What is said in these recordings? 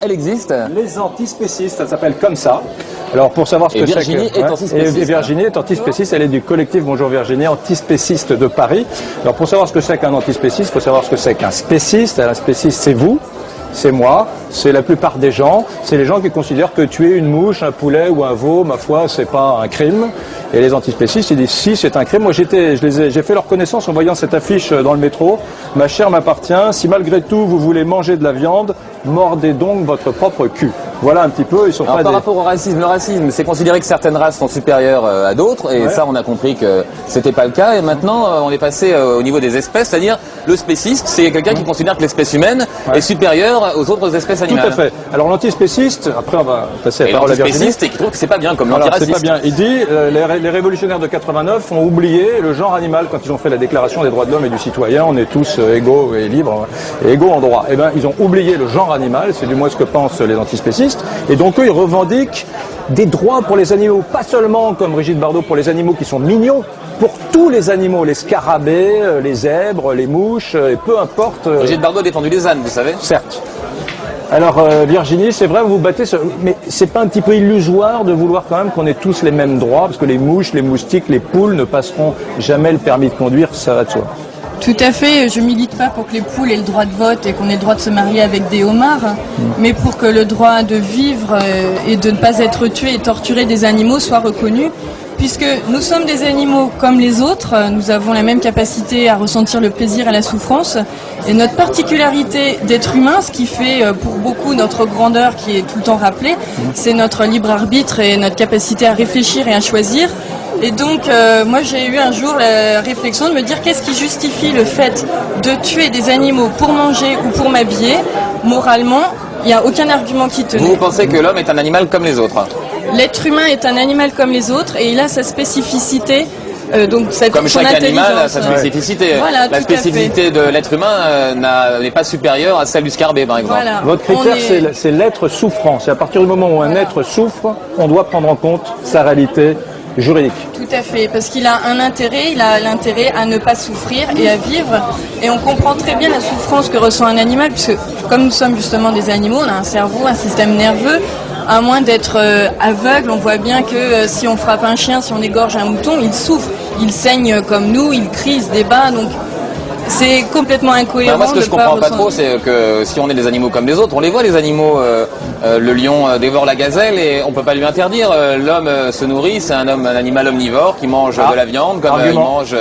Elle existe. Les antispécistes, ça s'appelle comme ça. Alors pour savoir ce que c'est Virginie est antispéciste. Et Virginie est antispéciste, elle est du collectif Bonjour Virginie, antispéciste de Paris. Alors pour savoir ce que c'est qu'un antispéciste, il faut savoir ce que c'est qu'un spéciste. Un spéciste, c'est vous, c'est moi, c'est la plupart des gens. C'est les gens qui considèrent que tuer une mouche, un poulet ou un veau, ma foi, c'est pas un crime. Et les antispécistes, ils disent si, c'est un crime. Moi, j'ai fait leur connaissance en voyant cette affiche dans le métro. Ma chair m'appartient. Si malgré tout vous voulez manger de la viande, mordez donc votre propre cul. Voilà un petit peu. Ils sont Alors, pas par rapport au racisme, le racisme, c'est considéré que certaines races sont supérieures à d'autres, et ça, on a compris que c'était pas le cas. Et maintenant, on est passé au niveau des espèces, c'est-à-dire le spéciste, c'est quelqu'un qui considère que l'espèce humaine est supérieure aux autres espèces animales. Tout à fait. Alors l'antispéciste, après on va passer à la parole à Virginie. L'antispéciste, et qui trouve que c'est pas bien, comme l'antiraciste. C'est pas bien. Il dit les révolutionnaires de 89 ont oublié le genre animal quand ils ont fait la déclaration des droits de l'homme et du citoyen. On est tous égaux et libres et égaux en droit. Eh ben, ils ont oublié le genre animal. C'est du moins ce que pensent les antispécistes. Et donc eux, ils revendiquent des droits pour les animaux, pas seulement comme Brigitte Bardot pour les animaux qui sont mignons, pour tous les animaux, les scarabées, les zèbres, les mouches, et peu importe. Brigitte Bardot a défendu les ânes, vous savez. Certes. Alors Virginie, c'est vrai, vous vous battez, mais c'est pas un petit peu illusoire de vouloir quand même qu'on ait tous les mêmes droits, parce que les mouches, les moustiques, les poules ne passeront jamais le permis de conduire, ça va de soi. Tout à fait, je milite pas pour que les poules aient le droit de vote et qu'on ait le droit de se marier avec des homards, mais pour que le droit de vivre et de ne pas être tué et torturé des animaux soit reconnu, puisque nous sommes des animaux comme les autres, nous avons la même capacité à ressentir le plaisir et la souffrance, et notre particularité d'être humain, ce qui fait pour beaucoup notre grandeur qui est tout le temps rappelée, c'est notre libre arbitre et notre capacité à réfléchir et à choisir. Et donc, moi j'ai eu un jour la réflexion de me dire qu'est-ce qui justifie le fait de tuer des animaux pour manger ou pour m'habiller. Moralement, il n'y a aucun argument qui tenait. Vous pensez que l'homme est un animal comme les autres? L'être humain est un animal comme les autres et il a sa spécificité. Donc comme chaque animal a sa spécificité. Voilà, la spécificité de l'être humain n'est pas supérieure à celle du scarabée, par exemple. Voilà. Votre critère, c'est l'être souffrant. C'est à partir du moment où un être souffre, on doit prendre en compte sa réalité juridique. Tout à fait, parce qu'il a un intérêt, il a l'intérêt à ne pas souffrir et à vivre. Et on comprend très bien la souffrance que ressent un animal, puisque comme nous sommes justement des animaux, on a un cerveau, un système nerveux. À moins d'être aveugle, on voit bien que si on frappe un chien, si on égorge un mouton, il souffre, il saigne comme nous, il crie, il se débat, donc c'est complètement incohérent. Moi, ce que je comprends pas trop, c'est que si on est des animaux comme les autres, on les voit les animaux, le lion dévore la gazelle et on peut pas lui interdire. L'homme se nourrit, c'est un animal omnivore qui mange de la viande, comme il mange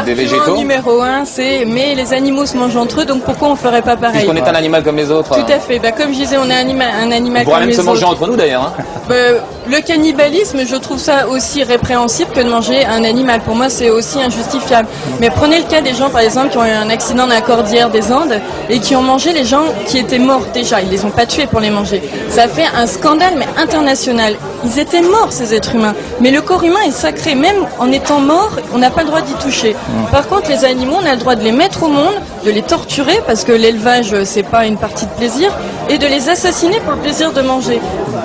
des végétaux. Argument numéro 1, c'est mais les animaux se mangent entre eux, donc pourquoi on ferait pas pareil? Puisqu'on est un animal comme les autres. Tout à fait. Comme je disais, on est un animal comme les autres. On pourrait même se manger entre nous d'ailleurs. Le cannibalisme, je trouve ça aussi répréhensible que de manger un animal. Pour moi, c'est aussi injustifiable. Mais prenez le cas des gens, par exemple, qui ont eu un accident dans la cordillère des Andes et qui ont mangé les gens qui étaient morts déjà. Ils les ont pas tués pour les manger. Ça fait un scandale, mais international. Ils étaient morts, ces êtres humains. Mais le corps humain est sacré. Même en étant mort, on n'a pas le droit d'y toucher. Par contre, les animaux, on a le droit de les mettre au monde, de les torturer, parce que l'élevage, c'est pas une partie de plaisir, et de les assassiner pour le plaisir de manger.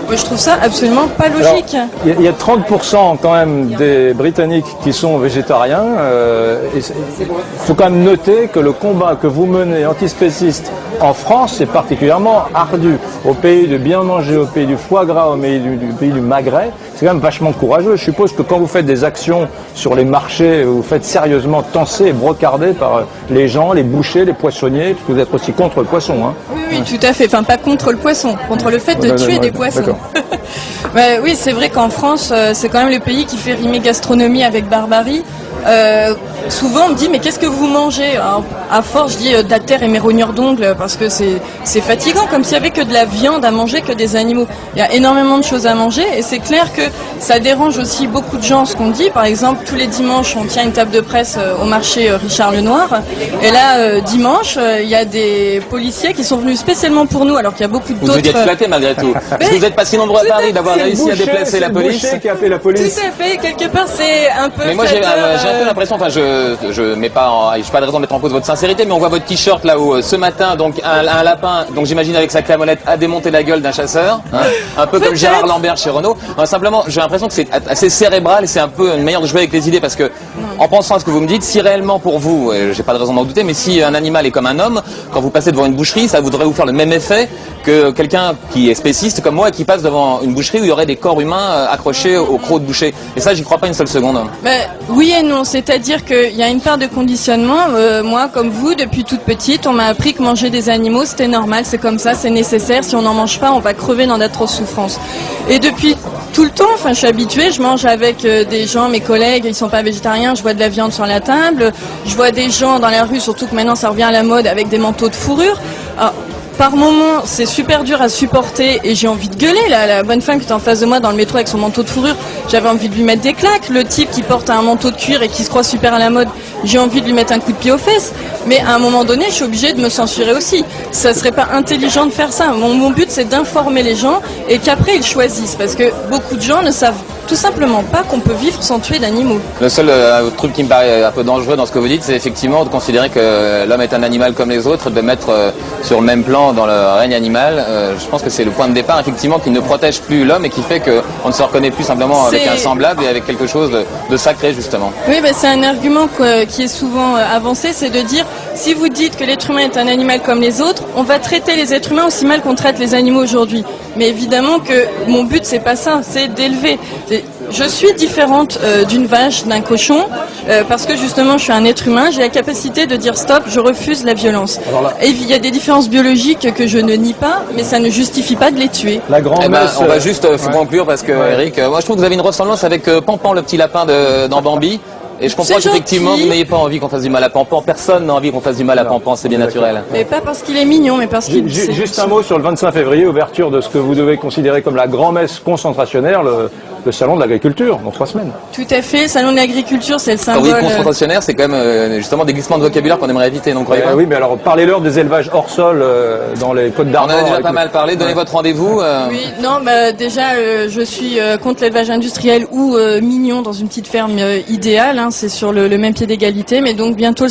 Moi, je trouve ça absolument pas logique. Il y a 30% quand même des Britanniques qui sont végétariens. Il faut quand même noter que le combat que vous menez antispéciste en France, c'est particulièrement ardu. Au pays de bien manger, au pays du foie gras, au pays du magret, c'est quand même vachement courageux. Je suppose que quand vous faites des actions sur les marchés, vous faites sérieusement tancer et brocarder par les gens, les bouchers, les poissonniers, parce que vous êtes aussi contre le poisson. Hein. Oui, tout à fait. Enfin, pas contre le poisson, contre le fait de tuer des poissons. Oui, c'est vrai qu'en France, c'est quand même le pays qui fait rimer gastronomie avec barbarie. Souvent on me dit mais qu'est-ce que vous mangez? Alors, à force je dis de la terre et mes rognures d'ongles parce que c'est fatigant, comme s'il y avait que de la viande à manger, que des animaux. Il y a énormément de choses à manger et c'est clair que ça dérange aussi beaucoup de gens ce qu'on dit. Par exemple, tous les dimanches on tient une table de presse au marché Richard Lenoir et là dimanche il y a des policiers qui sont venus spécialement pour nous alors qu'il y a beaucoup d'autres... Vous devez être flatté malgré tout. Parce que vous n'êtes pas si nombreux à Paris d'avoir réussi à déplacer la police. Qui a fait la police. Tout à fait, quelque part c'est un peu... Mais moi j'ai un peu l'impression, enfin je mets pas, j'ai pas de raison de mettre en cause votre sincérité, mais on voit votre t-shirt là où ce matin donc un lapin, donc j'imagine avec sa clamonnette a démonté la gueule d'un chasseur, hein, un peu comme Gérard Lambert chez Renault. Non, simplement j'ai l'impression que c'est assez cérébral et c'est un peu une manière de jouer avec les idées parce que en pensant à ce que vous me dites, si réellement pour vous, j'ai pas de raison d'en douter, mais si un animal est comme un homme, quand vous passez devant une boucherie, ça voudrait vous faire le même effet que quelqu'un qui est spéciste comme moi et qui passe devant une boucherie où il y aurait des corps humains accrochés au croc de boucher. Et ça, j'y crois pas une seule seconde. Oui et non, c'est-à-dire qu'il y a une part de conditionnement. Moi, comme vous, depuis toute petite, on m'a appris que manger des animaux, c'était normal, c'est comme ça, c'est nécessaire. Si on n'en mange pas, on va crever dans d'atroces souffrances. Et depuis tout le temps, je suis habituée, je mange avec des gens, mes collègues, ils sont pas végétariens, je vois de la viande sur la table, je vois des gens dans la rue, surtout que maintenant ça revient à la mode, avec des manteaux de fourrure. Alors, par moments, c'est super dur à supporter et j'ai envie de gueuler. La bonne femme qui est en face de moi dans le métro avec son manteau de fourrure, j'avais envie de lui mettre des claques. Le type qui porte un manteau de cuir et qui se croit super à la mode, j'ai envie de lui mettre un coup de pied aux fesses. Mais à un moment donné, je suis obligée de me censurer aussi. Ça serait pas intelligent de faire ça. Mon but, c'est d'informer les gens et qu'après ils choisissent. Parce que beaucoup de gens ne savent tout simplement pas qu'on peut vivre sans tuer d'animaux. Le seul truc qui me paraît un peu dangereux dans ce que vous dites, c'est effectivement de considérer que l'homme est un animal comme les autres, de mettre sur le même plan dans le règne animal. Je pense que c'est le point de départ, effectivement, qui ne protège plus l'homme et qui fait qu'on ne se reconnaît plus simplement avec un semblable et avec quelque chose de sacré, justement. Oui, c'est un argument qui est souvent avancé, c'est de dire, si vous dites que l'être humain est un animal comme les autres, on va traiter les êtres humains aussi mal qu'on traite les animaux aujourd'hui. Mais évidemment que mon but, c'est pas ça, c'est d'élever. Je suis différente d'une vache, d'un cochon, parce que justement je suis un être humain, j'ai la capacité de dire stop, je refuse la violence. Et il y a des différences biologiques que je ne nie pas, mais ça ne justifie pas de les tuer. La grand-messe... on va juste conclure parce que Eric, moi je trouve que vous avez une ressemblance avec Pampan, le petit lapin dans Bambi. Et je comprends qu'effectivement vous n'ayez pas envie qu'on fasse du mal à Pampan. Personne n'a envie qu'on fasse du mal à Pampan, c'est bien naturel. Mais pas parce qu'il est mignon, mais parce qu'il... Juste un mot sur le 25 février, ouverture de ce que vous devez considérer comme la grand-messe concentrationnaire, le salon de l'agriculture, dans 3 semaines. Tout à fait, le salon de l'agriculture, c'est le symbole... Oui, concentrationnaire, c'est quand même justement des glissements de vocabulaire qu'on aimerait éviter, donc croyez pas. Oui, mais alors parlez-leur des élevages hors sol dans les Côtes d'Armor. On en a déjà pas mal parlé, donnez votre rendez-vous. Oui, non, déjà, je suis contre l'élevage industriel ou mignon dans une petite ferme idéale, c'est sur le même pied d'égalité, mais donc bientôt le